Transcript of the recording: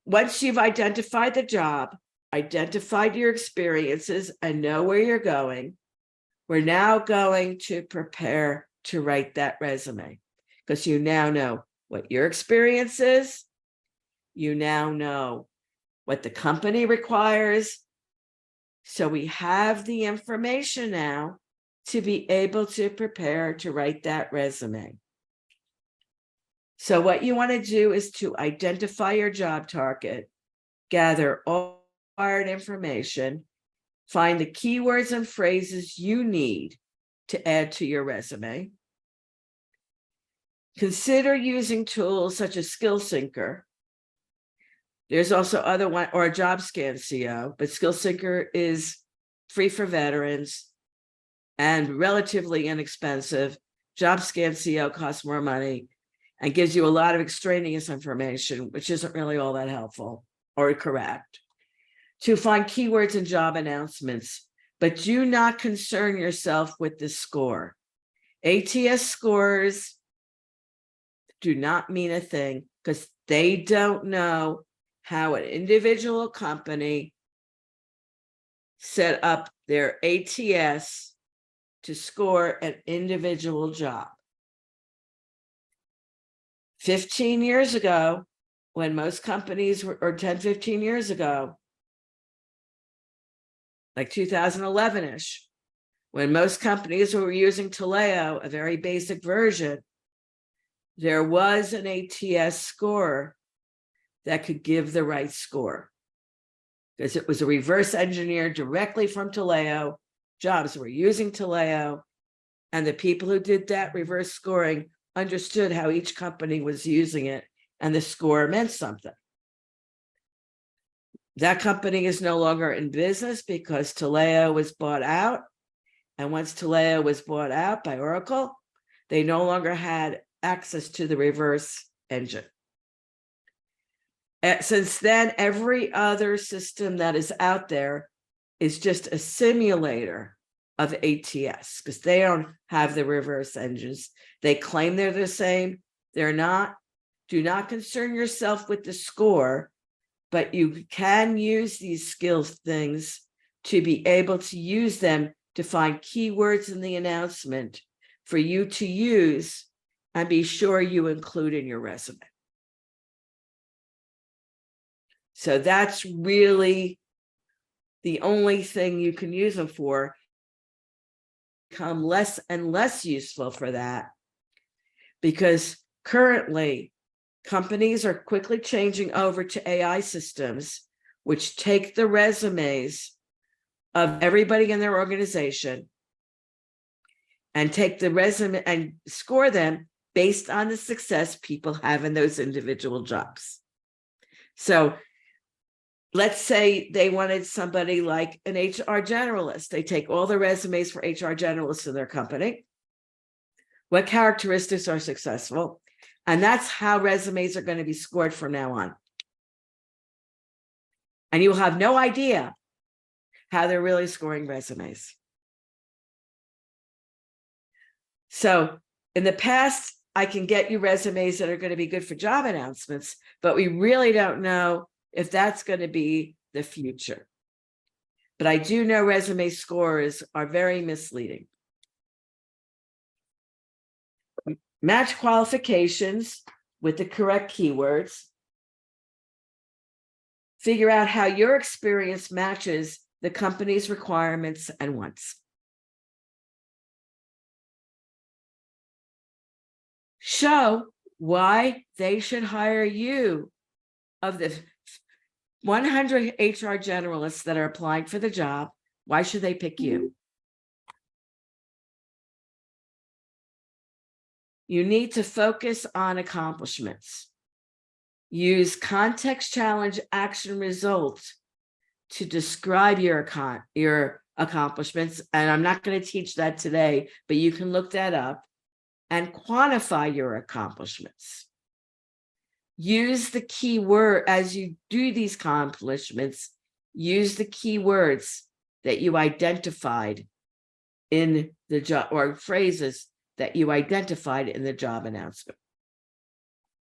once you've identified the job, identified your experiences, and know where you're going, we're now going to prepare to write that resume, because you now know what your experience is. You now know what the company requires. So we have the information now to be able to prepare to write that resume. So what you want to do is to identify your job target, gather all required information, find the keywords and phrases you need to add to your resume. Consider using tools such as SkillSyncer. There's also other one, or a JobScan but SkillSyncer is free for veterans and relatively inexpensive. JobScan costs more money and gives you a lot of extraneous information, which isn't really all that helpful or correct. To find keywords in job announcements, but do not concern yourself with the score. ATS scores do not mean a thing, because they don't know how an individual company set up their ATS to score an individual job. 15 years ago, when most companies were, or 10, 15 years ago, like 2011-ish, when most companies were using Taleo, a very basic version, there was an ATS score that could give the right score, because it was a reverse engineered directly from Taleo. Jobs were using Taleo, and the people who did that reverse scoring understood how each company was using it, and the score meant something. That company is no longer in business because Taleo was bought out. And once Taleo was bought out by Oracle, they no longer had access to the reverse engine. Since then, every other system that is out there is just a simulator of ATS, because they don't have the reverse engines. They claim they're the same. They're not. Do not concern yourself with the score, but you can use these skills things to be able to use them to find keywords in the announcement for you to use and be sure you include in your resume. So that's really the only thing you can use them for. Become less and less useful for that, because currently companies are quickly changing over to AI systems, which take the resumes of everybody in their organization and take the resume and score them based on the success people have in those individual jobs. So let's say they wanted somebody like an HR generalist. They take all the resumes for HR generalists in their company. What characteristics are successful? And that's how resumes are going to be scored from now on. And you will have no idea how they're really scoring resumes. So in the past, I can get you resumes that are going to be good for job announcements, but we really don't know if that's going to be the future. But I do know resume scores are very misleading. Match qualifications with the correct keywords. Figure out how your experience matches the company's requirements and wants. Show why they should hire you. Of the 100 HR generalists that are applying for the job, why should they pick you? You need to focus on accomplishments. Use context, challenge, action, results to describe your accomplishments. And I'm not going to teach that today, but you can look that up, and quantify your accomplishments. Use the keyword as you do these accomplishments. Use the keywords that you identified in the job, or phrases that you identified in the job announcement.